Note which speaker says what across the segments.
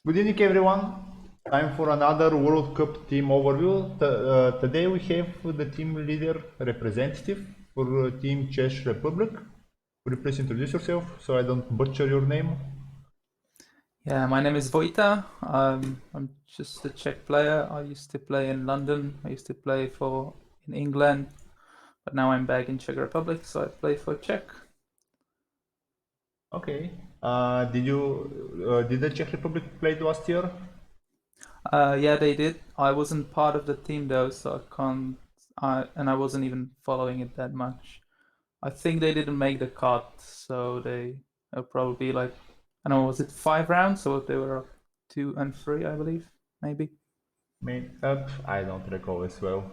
Speaker 1: Good evening, everyone. Time for another World Cup team overview. Today we have the team leader representative for Team Czech Republic. Could you please introduce yourself so I don't butcher your name?
Speaker 2: Yeah, my name is Vojta. I'm just a Czech player. I used to play in London. I used to play in England, but now I'm back in Czech Republic, so I play for Czech.
Speaker 1: Okay. Did the Czech Republic play last year?
Speaker 2: Yeah, they did. I wasn't part of the team though, so I can't. And I wasn't even following it that much. I think they didn't make the cut, so they are probably like, I don't know, was it 5 rounds? So they were 2 and 3, I believe, maybe.
Speaker 1: I don't recall as well.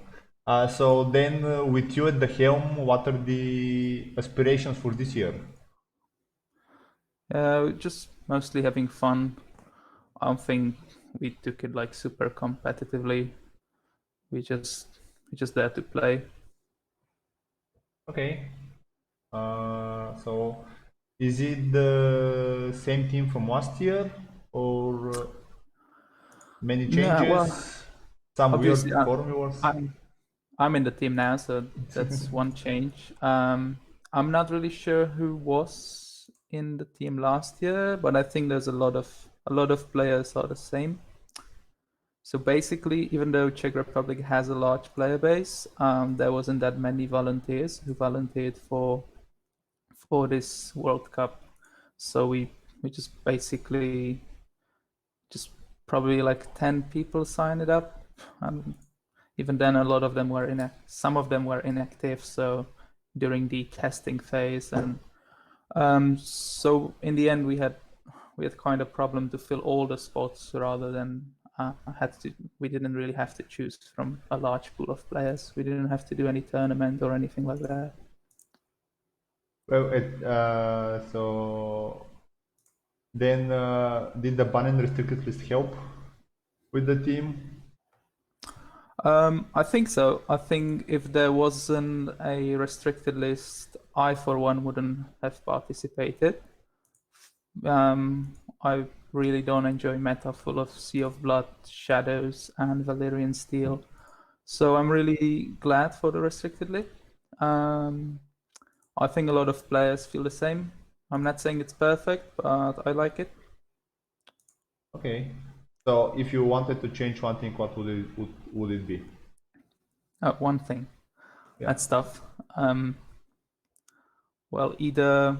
Speaker 1: So then, with you at the helm, what are the aspirations for this year?
Speaker 2: Just mostly having fun. I don't think we took it like super competitively. We just we just there to play.
Speaker 1: Okay. So is it the same team from last year or many
Speaker 2: No, well,
Speaker 1: changes? Some
Speaker 2: obviously
Speaker 1: weird formulas?
Speaker 2: I'm in the team now, so that's one change. I'm not really sure who was in the team last year, but I think there's a lot of players are the same. So basically, even though Czech Republic has a large player base, there wasn't that many volunteers who volunteered for this World Cup. So we just basically just probably like 10 people signed it up. Even then, a lot of them were some of them were inactive. So during the testing phase, and so in the end, we had kind of problem to fill all the spots rather than we didn't really have to choose from a large pool of players. We didn't have to do any tournament or anything like that.
Speaker 1: Well, so then did the ban and restricted list help with the team?
Speaker 2: I think so. I think if there wasn't a restricted list, I for one wouldn't have participated. I really don't enjoy meta full of Sea of Blood, Shadows, and Valyrian Steel. So I'm really glad for the restricted list. Um, I think a lot of players feel the same. I'm not saying it's perfect, but I like it.
Speaker 1: Okay. So if you wanted to change one thing, what would it be?
Speaker 2: One thing
Speaker 1: Yeah.
Speaker 2: that's tough. Well, either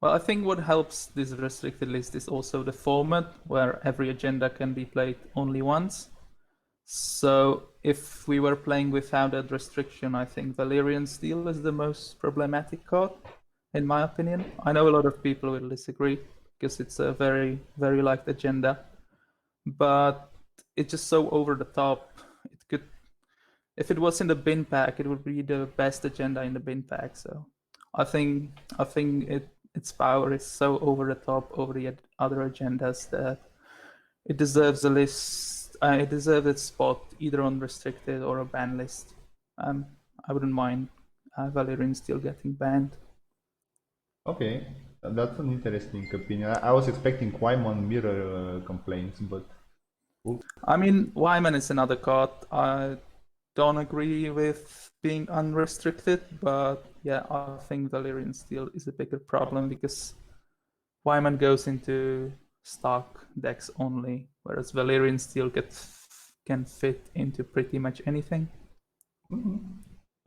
Speaker 2: Well, I think what helps this restricted list is also the format where every agenda can be played only once. So if we were playing without that restriction, I think Valyrian Steel is the most problematic card, in my opinion. I know a lot of people will disagree because it's a very, very liked agenda, but it's just so over the top. It could, if it was in the bin pack, it would be the best agenda in the bin pack. So I think its power is so over the top over the other agendas that it deserves a list. It deserves its spot either on restricted or a ban list. I wouldn't mind Valyrian Steel getting banned.
Speaker 1: Okay. That's an interesting opinion. I was expecting Wyman mirror complaints, but cool.
Speaker 2: I mean, Wyman is another card. I don't agree with being unrestricted, but yeah, I think Valyrian Steel is a bigger problem because Wyman goes into stock decks only, whereas Valyrian Steel can fit into pretty much anything.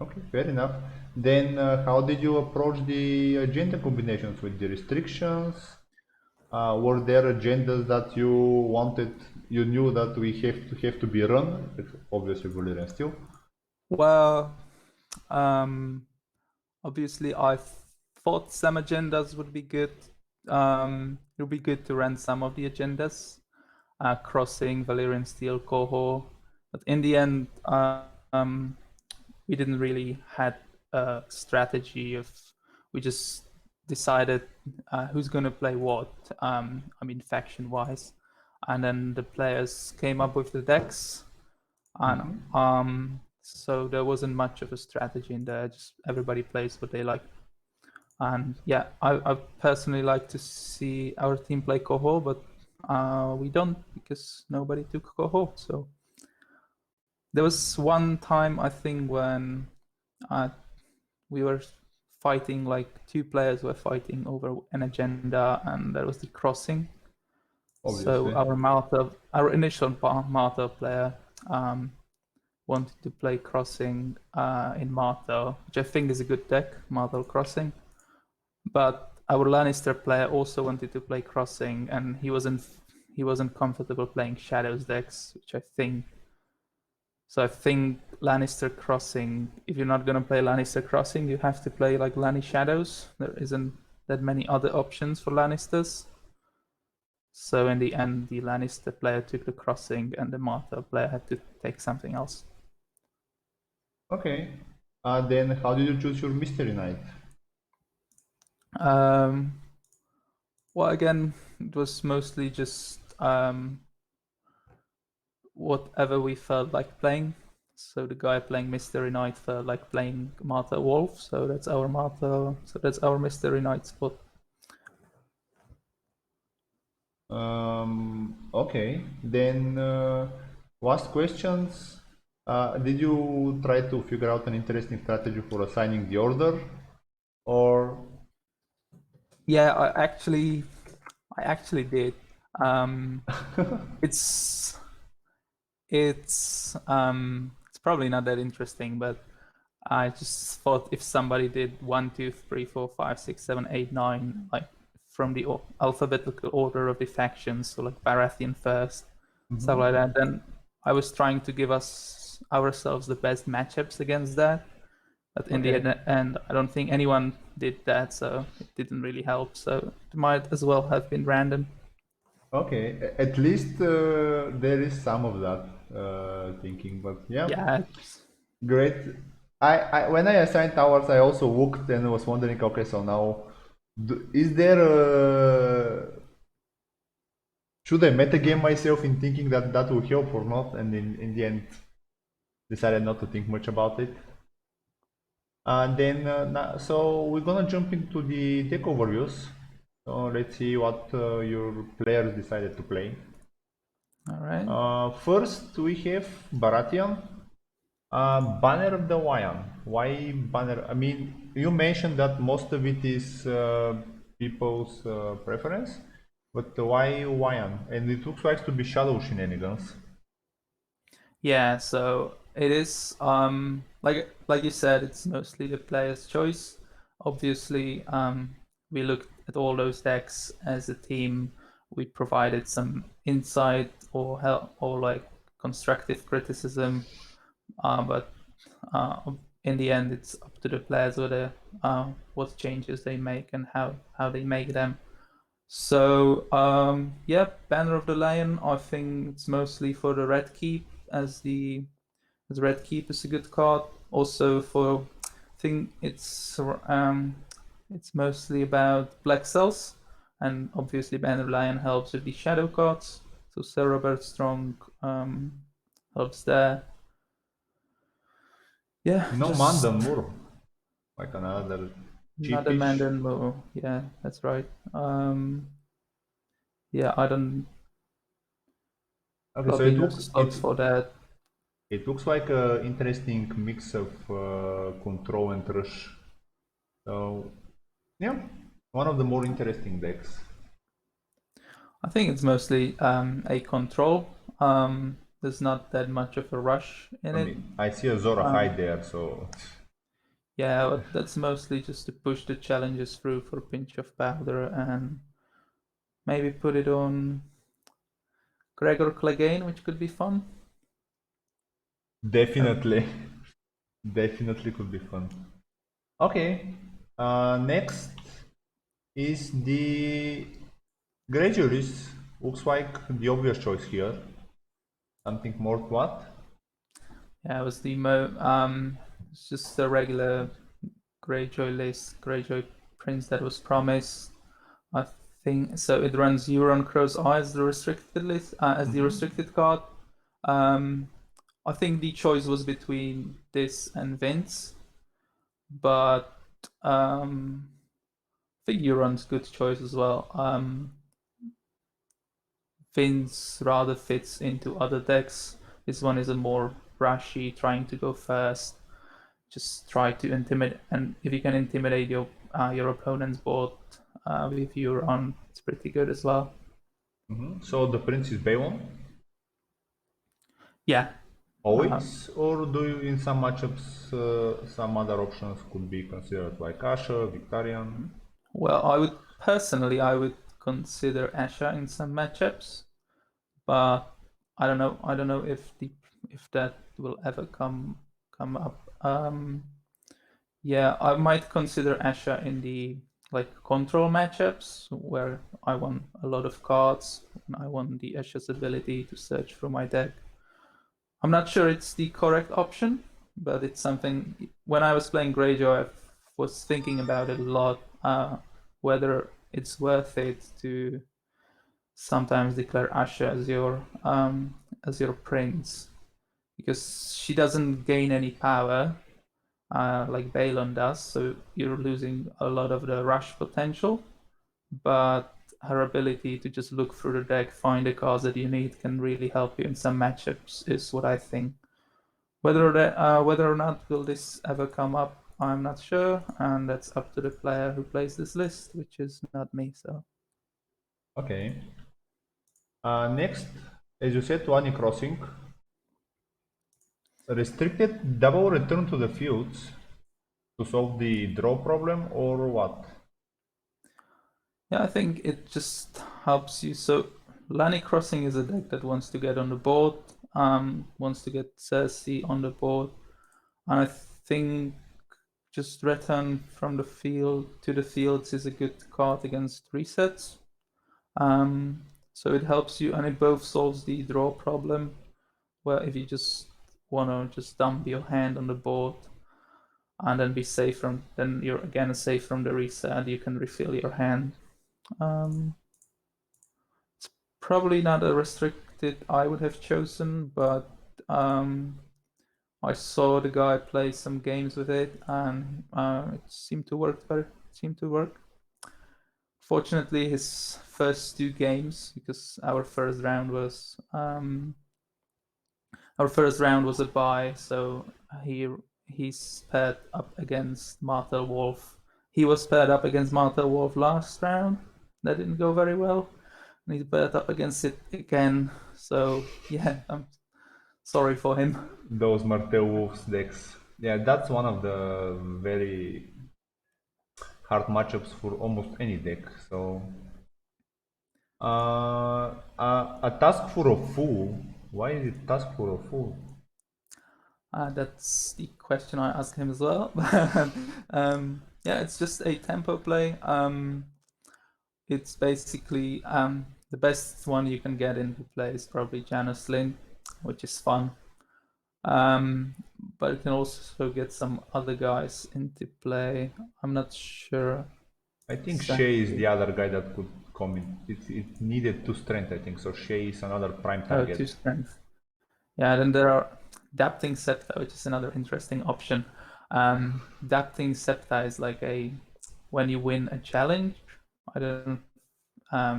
Speaker 1: Okay, fair enough. Then, how did you approach the agenda combinations with the restrictions? Were there agendas that you knew that we have to be run? Obviously, Valyrian Steel.
Speaker 2: Well, um, obviously, I thought some agendas would be good. It would be good to run some of the agendas, crossing Valyrian Steel, Coho, but in the end, we didn't really had a strategy of. We just decided who's going to play what. I mean, faction wise, and then the players came up with the decks, and so there wasn't much of a strategy in there. Just everybody plays what they like. And yeah, I personally like to see our team play Coho, but we don't because nobody took Coho. So there was one time I think when we were fighting, like two players were fighting over an agenda, and that was the crossing.
Speaker 1: Obviously.
Speaker 2: So our initial Martha player wanted to play crossing in Martha, which I think is a good deck, Martha crossing. But our Lannister player also wanted to play crossing, and he wasn't comfortable playing Shadows decks, which I think. So I think Lannister crossing. If you're not gonna play Lannister crossing, you have to play like Lanny Shadows. There isn't that many other options for Lannisters. So in the end, the Lannister player took the crossing, and the Martha player had to take something else.
Speaker 1: Okay. Then how did you choose your Mystery Knight?
Speaker 2: Well, again, it was mostly just whatever we felt like playing. So the guy playing Mystery Knight felt like playing Martha Wolf, so that's our Martha. So that's our Mystery Knight spot.
Speaker 1: Okay. Then last questions. Did you try to figure out an interesting strategy for assigning the order, or
Speaker 2: Yeah, I actually did. Um, it's it's probably not that interesting, but I just thought if somebody did 1, 2, 3, 4, 5, 6, 7, 8, 9, like from the alphabetical order of the factions, so like Baratheon first, stuff like that, then I was trying to give us ourselves the best matchups against that. But in the
Speaker 1: okay?
Speaker 2: end, I don't think anyone did that, so it didn't really help. So it might as well have been random.
Speaker 1: Okay, at least there is some of that thinking, but yeah,
Speaker 2: Yeah,
Speaker 1: great. When I assigned towers, I also looked and was wondering, okay, so now, is there should I metagame myself in thinking that that will help or not? And in the end, decided not to think much about it. And then, so we're gonna jump into the deck overviews. So let's see what your players decided to play.
Speaker 2: all right.
Speaker 1: First, we have Baratheon. Banner of the Lion. Why banner? I mean, you mentioned that most of it is people's preference, but why Lion? And it looks like to be shadow shenanigans.
Speaker 2: Yeah, so it is like you said, it's mostly the player's choice. Obviously, we looked at all those decks as a team. We provided some insight or help or like constructive criticism, but in the end, it's up to the players whether what changes they make and how they make them. So yeah, Banner of the Lion. I think it's mostly for the red keep as red keep is a good card. Also for I think it's mostly about black cells, and obviously Banner of the Lion helps with the shadow cards. So Cerebert Strong helps there. Yeah,
Speaker 1: No
Speaker 2: just
Speaker 1: Mandan Moor, like another
Speaker 2: another
Speaker 1: cheapish.
Speaker 2: Mandan Mo. Yeah, that's right. Yeah, I don't
Speaker 1: Okay, so
Speaker 2: probably no slots for that.
Speaker 1: it looks like an interesting mix of control and rush. So yeah, one of the more interesting decks.
Speaker 2: I think it's mostly a control. There's not that much of a rush in
Speaker 1: I
Speaker 2: it.
Speaker 1: mean, I see a Zora hide there, so
Speaker 2: Yeah, but that's mostly just to push the challenges through for a pinch of powder and maybe put it on Gregor Clegane, which could be fun. Oh,
Speaker 1: definitely, definitely could be fun. Okay, next is the gradualists. Looks like the obvious choice here. Something more to what?
Speaker 2: yeah, it was it's just the regular Greyjoy list, Greyjoy Prince that was promised. I think so. It runs Euron Crow's Eye as the restricted list, as the restricted card. Um, I think the choice was between this and Vince, but um, think Euron's good choice as well. Vince rather fits into other decks. This one is a more rushy, trying to go fast. Just try to intimidate, and if you can intimidate your opponent's board with Euron, it's pretty good as well.
Speaker 1: So the prince is Balon?
Speaker 2: Yeah.
Speaker 1: Always? Or do you, in some matchups, some other options could be considered like Asher, Victorian?
Speaker 2: Well, I would consider Asha in some matchups, but I don't know. I don't know if that will ever come up. Yeah, I might consider Asha in the like control matchups where I want a lot of cards and I want the Asha's ability to search through my deck. I'm not sure it's the correct option, but it's something. When I was playing Greyjoy, I was thinking about it a lot, whether it's worth it to sometimes declare Asha as your prince, because she doesn't gain any power like Balon does, so you're losing a lot of the rush potential. But her ability to just look through the deck, find the cards that you need, can really help you in some matchups, is what I think. Whether or not will this ever come up, I'm not sure, and that's up to the player who plays this list, which is not me. So
Speaker 1: Okay. Next, as you said, Wani Crossing. Restricted double return to the fields to solve the draw problem, or what?
Speaker 2: yeah, I think it just helps you. So Lani Crossing is a deck that wants to get on the board, wants to get Cersei on the board, and I think just return from the field to the fields is a good card against resets. So it helps you, and it both solves the draw problem, where if you just want to just dump your hand on the board and then be safe from, then you're again safe from the reset. You can refill your hand. It's probably not a restricted I would have chosen, but I saw the guy play some games with it, and it seemed to work. Fortunately, his first two games, because our first round was a bye, so he's paired up against Martha Wolf. He was paired up against Martha Wolf last round. That didn't go very well, and he's paired up against it again. So yeah, I'm sorry for him.
Speaker 1: Those Martel Wolves decks. Yeah, that's one of the very hard matchups for almost any deck. So, a task for a fool. Why is it task for a fool?
Speaker 2: That's the question I asked him as well. Yeah, it's just a tempo play. It's basically the best one you can get into play is probably Janus Lin, which is fun. But you can also get some other guys into play. I'm not sure.
Speaker 1: I think
Speaker 2: Exactly.
Speaker 1: Shay is the other guy that could come in. It needed 2 strength, I think. So Shay is another prime
Speaker 2: Oh,
Speaker 1: target.
Speaker 2: 2 strength. Yeah, then there are Adapting Septa, which is another interesting option. Adapting Septa is like when you win a challenge, I don't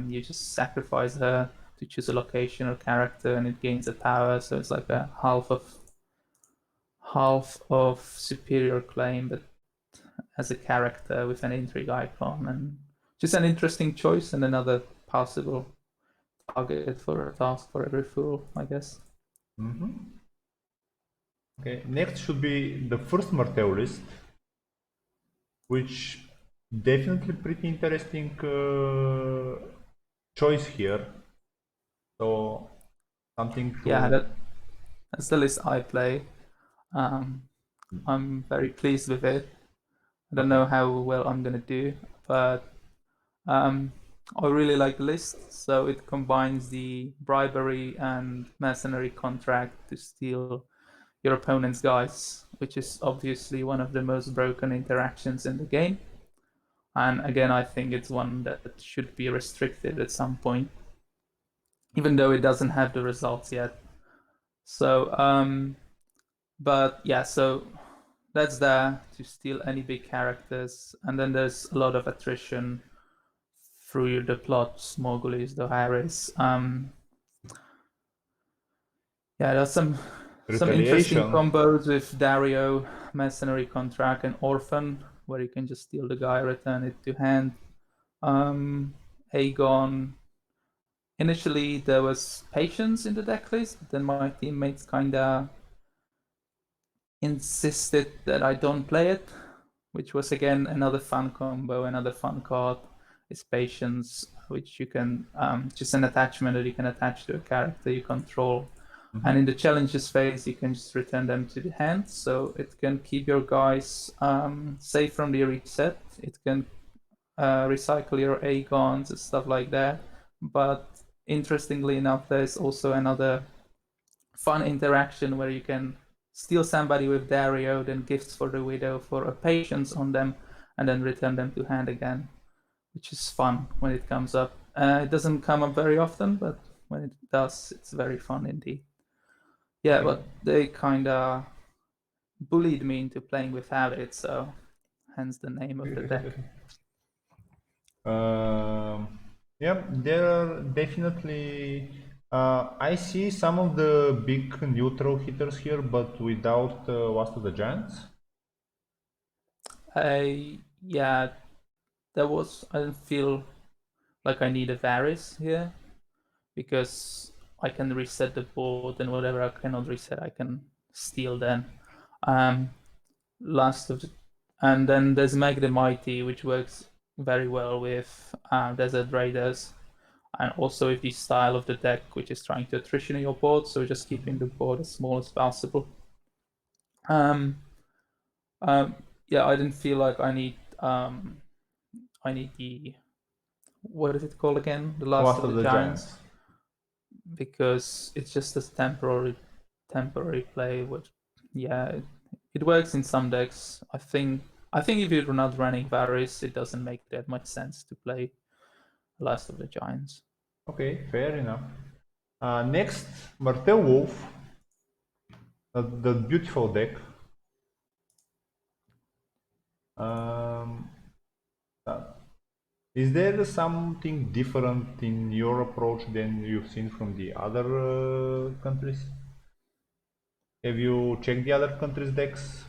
Speaker 2: you just sacrifice her to choose a location or character, and it gains a power. So it's like a half of superior claim, but as a character with an intrigue icon, and just an interesting choice and another possible target for a task for every fool, I guess.
Speaker 1: Okay, next should be the first Martel list, which definitely pretty interesting choice here. So something to
Speaker 2: Yeah, that's the list I play. I'm very pleased with it. I don't know how well I'm gonna do, but I really like the list. So it combines the bribery and mercenary contract to steal your opponent's guys, which is obviously one of the most broken interactions in the game. And again, I think it's one that should be restricted at some point, even though it doesn't have the results yet. So, but yeah, so that's there to steal any big characters, and then there's a lot of attrition through the plots, Morgulis, the Harris. Yeah, there's some interesting
Speaker 1: Retaliation.
Speaker 2: combos with Dario, Mercenary Contract, and Orphan, where you can just steal the guy, return it to hand. Aegon. Initially, there was Patience in the deck list, but then my teammates kinda insisted that I don't play it, which was again another fun combo, another fun card. Is Patience, which you can just an attachment that you can attach to a character you control. And in the challenges phase, you can just return them to the hand, so it can keep your guys safe from the reset. It can recycle your Aegons and stuff like that. But interestingly enough, there's also another fun interaction where you can steal somebody with Dario, then gifts for the Widow for a Patience on them, and then return them to hand again, which is fun when it comes up. It doesn't come up very often, but when it does, it's very fun indeed. Yeah, but they kind of bullied me into playing without it, so hence the name of the deck.
Speaker 1: Yeah, there are definitely. I see some of the big neutral hitters here, but without Last of the Giants.
Speaker 2: Yeah, there was. I didn't feel like I need a Varys here because I can reset the board, and whatever I cannot reset, I can steal then. Last of the, and then there's Meg the Mighty, which works very well with Desert Raiders, and also with the style of the deck, which is trying to attrition your board, so just keeping the board as small as possible. Yeah, I didn't feel like I need the, what is it called again? The Last of the Giants. Because it's just a temporary play. Which, yeah, it works in some decks. I think if you're not running Varys, it doesn't make that much sense to play Last of the Giants.
Speaker 1: Okay, fair enough. Next, Martel Wolf, the beautiful deck. Is there something different in your approach than you've seen from the other countries? Have you checked the other countries' decks?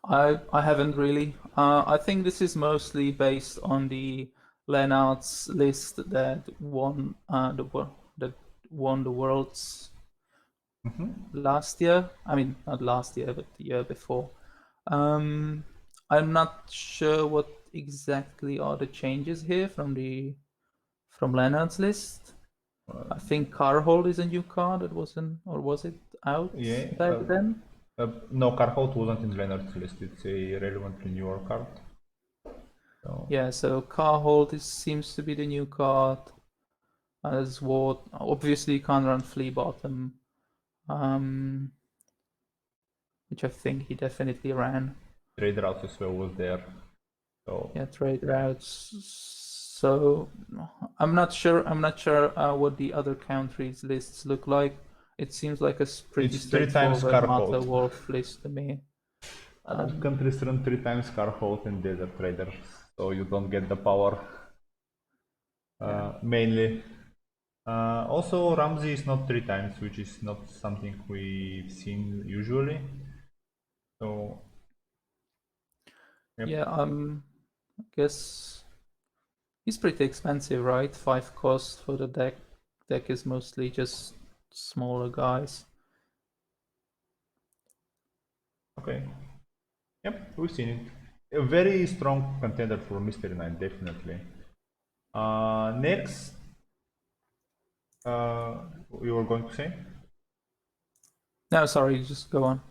Speaker 2: I haven't really. I think this is mostly based on the Lennart's list that won the worlds last year. I mean, not last year, but the year before. I'm not sure what exactly are the changes here from Leonard's list. I think Carhold is a new card. It wasn't, or was it out back then?
Speaker 1: No, Carhold wasn't in Leonard's list. It's a relevantly newer card. So.
Speaker 2: Yeah, so Carhold seems to be the new card. As what obviously you can't run Flea Bottom, which I think he definitely ran.
Speaker 1: Trade routes as well was there. So
Speaker 2: yeah, trade routes. So I'm not sure what the other countries' lists look like. It seems like a pretty straightforward Mata Wolf list to me.
Speaker 1: Other countries run 3 times Carhold and Desert Raiders, so you don't get the power. Mainly. Also, Ramsey is not 3 times, which is not something we've seen usually. So.
Speaker 2: Yep. Yeah, I guess he's pretty expensive, right? 5 cost for the deck. Deck is mostly just smaller guys.
Speaker 1: Okay. Yep, we've seen it. A very strong contender for Mystery Knight, definitely. Next, you were going to say?
Speaker 2: No, sorry, just go on.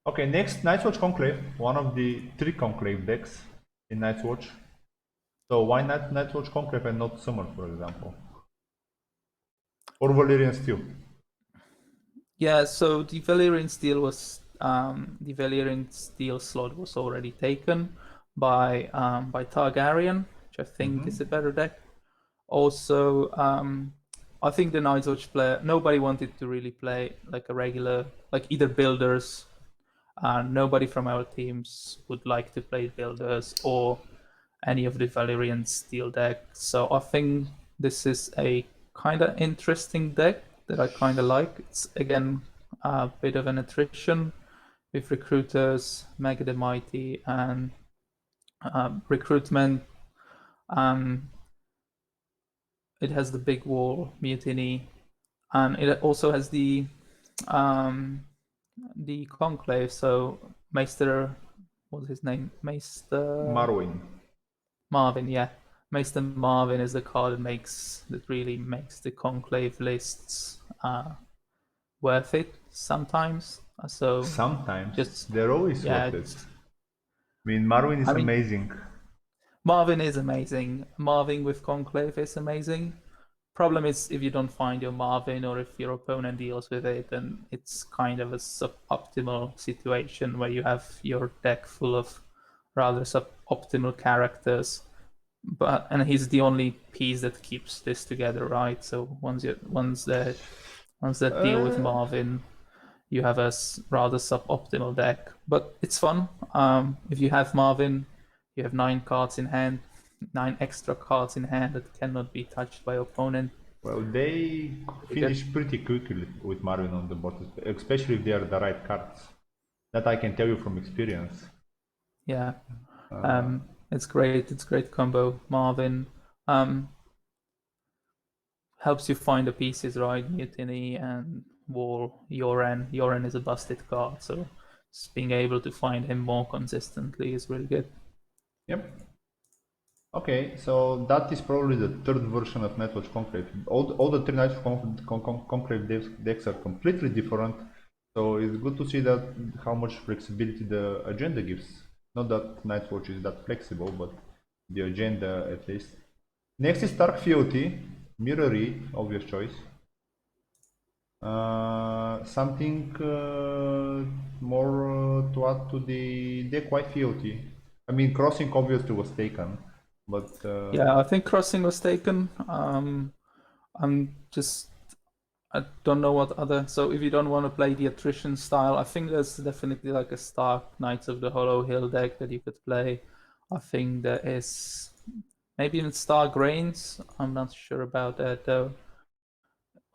Speaker 1: Okay, next, Night's Watch Conclave, one of the 3 Conclave decks in Night's Watch. So why not Night's Watch Conclave and not Summer, for example? Or Valyrian Steel?
Speaker 2: Yeah, so the Valyrian Steel was the Valyrian Steel slot was already taken by Targaryen, which I think is a better deck. Also, I think the Night's Watch player, nobody wanted to really play like a regular, like either builders nobody from our teams would like to play builders or any of the Valyrian Steel deck. So I think this is a kind of interesting deck that I kind of like. It's again a bit of an attrition with recruiters, Mega the Mighty, and recruitment. It has the big wall, mutiny, and it also has the conclave. So Meister, what's his name? Meister Marvin, yeah. Meister Marvin is the card that really makes the conclave lists worth it sometimes. So
Speaker 1: sometimes they're always worth it. I mean, Marvin is amazing.
Speaker 2: Marvin is amazing. Marvin with conclave is amazing. Problem is if you don't find your Marvin or if your opponent deals with it, then it's kind of a suboptimal situation where you have your deck full of rather suboptimal characters. And he's the only piece that keeps this together, right? So once that deal with Marvin, you have a rather suboptimal deck. But it's fun. If you have Marvin, you have 9 cards in hand, 9 extra cards in hand that cannot be touched by opponent.
Speaker 1: Well, they finish pretty quickly with Marvin on the board, especially if they are the right cards. That I can tell you from experience.
Speaker 2: Yeah, it's great. It's great combo. Marvin helps you find the pieces, right? Mutiny and Wall. Yoren is a busted card, so just being able to find him more consistently is really good.
Speaker 1: Yep. Okay, so that is probably the third version of Nightwatch Conclave. All the 3 Nightwatch Conclave decks are completely different, so it's good to see that how much flexibility the agenda gives. Not that Nightwatch is that flexible, but the agenda at least. Next is Stark Fealty, Mirror Read, obvious choice. Something more to add to the deck? Why Fealty? I mean, Crossing obviously was taken. But
Speaker 2: yeah, I think Crossing was taken. I don't know what other. So if you don't want to play the attrition style, I think there's definitely like a Stark Knights of the Hollow Hill deck that you could play. I think there is maybe even Stark Grains. I'm not sure about that though.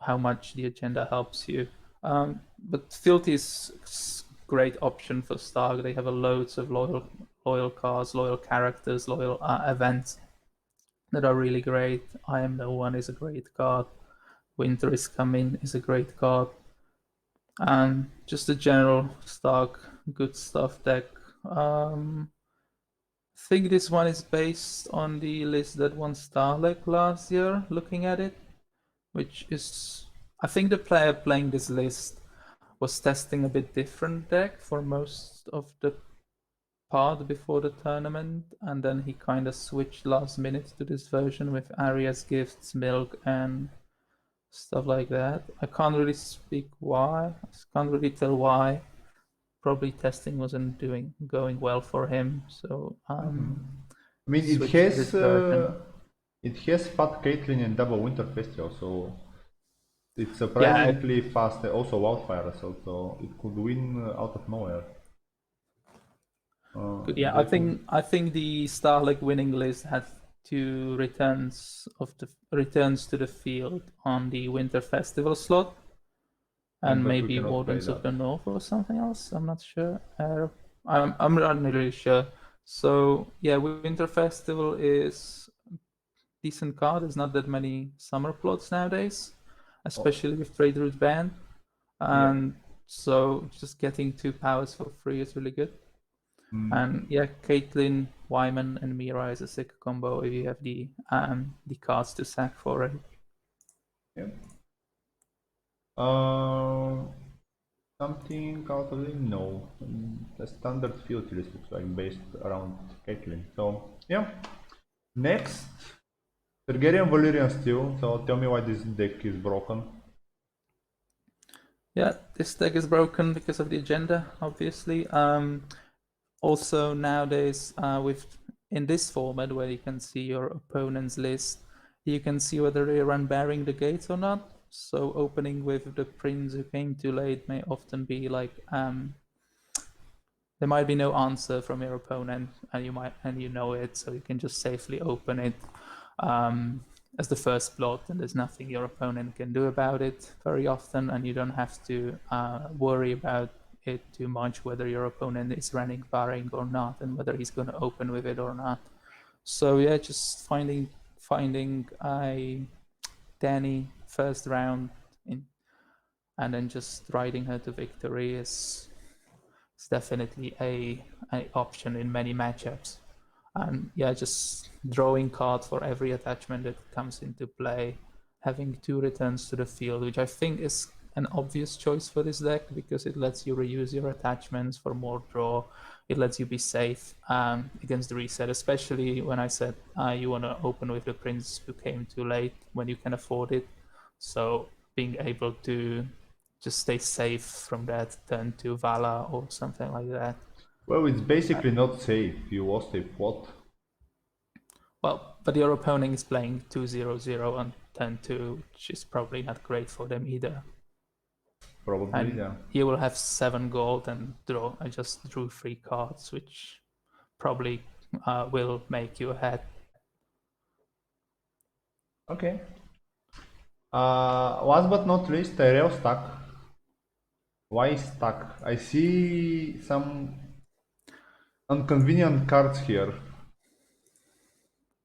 Speaker 2: How much the agenda helps you. But Filthy is great option for Stark. They have a loads of loyal cards, loyal characters, loyal events that are really great. I Am No One is a great card. Winter is Coming is a great card. And just a general Stark good stuff deck. I think this one is based on the list that won Starlek last year, looking at it, which is, I think the player playing this list was testing a bit different deck for most of the part before the tournament, and then he kind of switched last minute to this version with Arya's Gifts, Milk, and stuff like that. I can't really speak why. I can't really tell why. Probably testing wasn't going well for him. So
Speaker 1: I mean, it has Fat Caitlyn and Double Winter Festival, so it's surprisingly fast. Also Wildfire Assault, so it could win out of nowhere.
Speaker 2: Yeah, I think the Starlink winning list had 2 returns to the field on the Winter Festival slot, and maybe Wardens of the North or something else. I'm not sure. I'm not really sure. So yeah, Winter Festival is a decent card. There's not that many summer plots nowadays, especially with Trade Route ban, and so just getting 2 powers for free is really good. And yeah, Caitlyn, Wyman, and Mira is a sick combo if you have the cards to sack for it.
Speaker 1: Yeah. Something out of it? No. The standard field list looks like based around Caitlyn. So yeah. Next, Valyrian Steel. So tell me why this deck is broken.
Speaker 2: Yeah, this deck is broken because of the agenda, obviously. Also nowadays, in this format where you can see your opponent's list, you can see whether they run Bearing the Gates or not. So opening with the Prince Who Came Too Late may often be like there might be no answer from your opponent, and you know it, so you can just safely open it as the first plot, and there's nothing your opponent can do about it very often, and you don't have to worry about it too much, whether your opponent is running barring or not, and whether he's going to open with it or not. So yeah, just finding a Danny first round and then just riding her to victory is definitely a option in many matchups. And yeah, just drawing cards for every attachment that comes into play, having 2 returns to the field, which I think is an obvious choice for this deck because it lets you reuse your attachments for more draw. It lets you be safe against the reset, especially when I said you want to open with the Prince who came too late when you can afford it. So being able to just stay safe from that turn to Vala or something like that.
Speaker 1: Well, it's basically not safe. You lost a plot.
Speaker 2: Well, but your opponent is playing 2-0-0 on turn 2, which is probably not great for them either.
Speaker 1: Probably,
Speaker 2: And
Speaker 1: yeah.
Speaker 2: you will have 7 gold and I just drew 3 cards, which probably will make you ahead.
Speaker 1: Okay. Last but not least, Theriot stuck. Why stuck? I see some inconvenient cards here.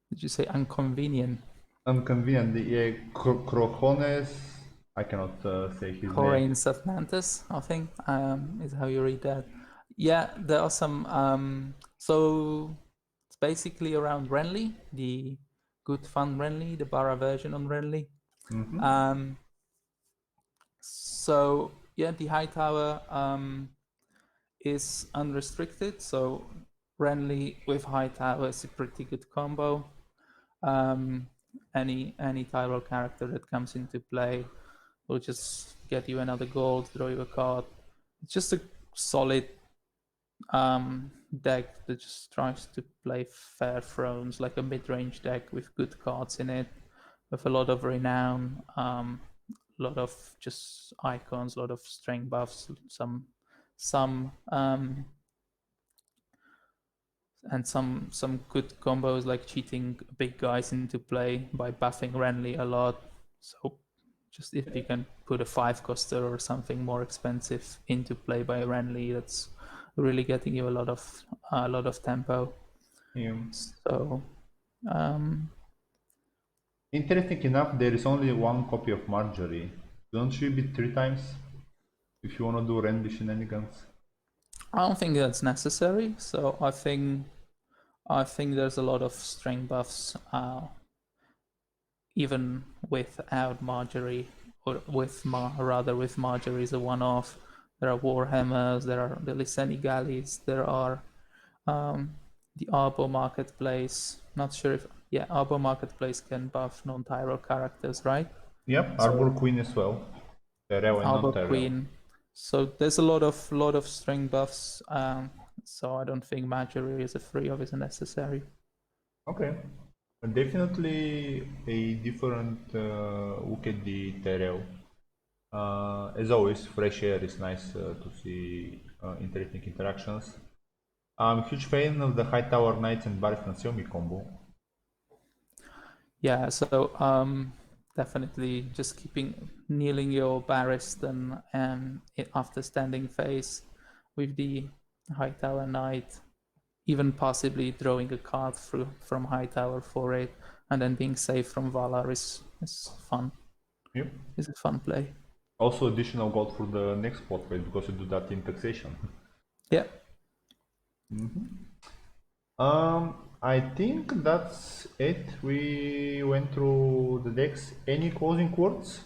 Speaker 2: Did you say inconvenient?
Speaker 1: Inconvenient. Yeah, Crojones. I cannot say his name.
Speaker 2: Horains Atlantis, I think, is how you read that. Yeah, there are some. So it's basically around Renly, the good fun Renly, the Bara version on Renly. So yeah, the high tower is unrestricted. So Renly with high tower is a pretty good combo. Any Tyrell character that comes into play will just get you another gold, draw you a card. It's just a solid deck that just tries to play fair thrones, like a mid-range deck with good cards in it, with a lot of renown, a lot of just icons, a lot of strength buffs, some and some good combos like cheating big guys into play by buffing Renly a lot. So just if you can put a 5-coster or something more expensive into play by Renly, that's really getting you a lot of tempo.
Speaker 1: Yeah.
Speaker 2: So
Speaker 1: Interesting enough, there is only 1 copy of Marjorie. Don't you beat 3 times if you want to do random shenanigans?
Speaker 2: I don't think that's necessary. So I think there's a lot of strength buffs even without Marjorie, or with Marjorie is a one-off. There are Warhammers, there are the Lyseni Galleys, there are the Arbor Marketplace. Not sure if Arbor Marketplace can buff non-Tyrell characters, right?
Speaker 1: Yep, Arbor Queen as well. Tyrell and
Speaker 2: Arbor
Speaker 1: non-Tyrell.
Speaker 2: Queen. So there's a lot of string buffs. So I don't think Marjorie is a free or is necessary.
Speaker 1: Okay. Definitely a different look at the Tyrell. As always, fresh air is nice to see interesting interactions. I'm a huge fan of the High Tower Knights and Barris Nasiomi combo.
Speaker 2: Yeah, so definitely just keeping kneeling your Barristan after standing phase with the High Tower Knight, even possibly drawing a card through from High Tower for it, and then being safe from Valar is fun.
Speaker 1: Yep.
Speaker 2: It's a fun play.
Speaker 1: Also additional gold for the next plot phase because you do that in taxation.
Speaker 2: Yeah.
Speaker 1: I think that's it. We went through the decks. Any closing words?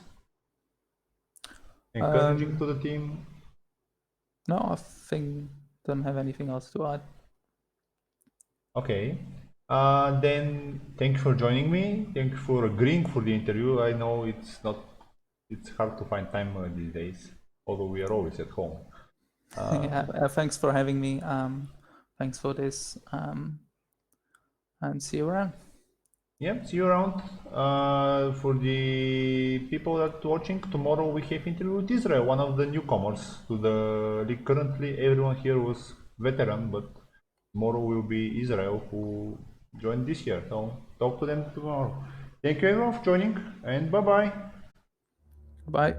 Speaker 1: Encouraging to the team?
Speaker 2: No, I think don't have anything else to add.
Speaker 1: Okay. Then thank you for joining me. Thank you for agreeing for the interview. I know it's hard to find time these days, although we are always at home.
Speaker 2: Thanks for having me. Thanks for this. And see you around.
Speaker 1: Yeah, see you around. For the people that are watching, tomorrow we have interview with Israel, one of the newcomers to the league. Currently, everyone here was veteran, but tomorrow will be Israel who joined this year. So talk to them tomorrow. Thank you everyone for joining, and bye bye.
Speaker 2: Bye.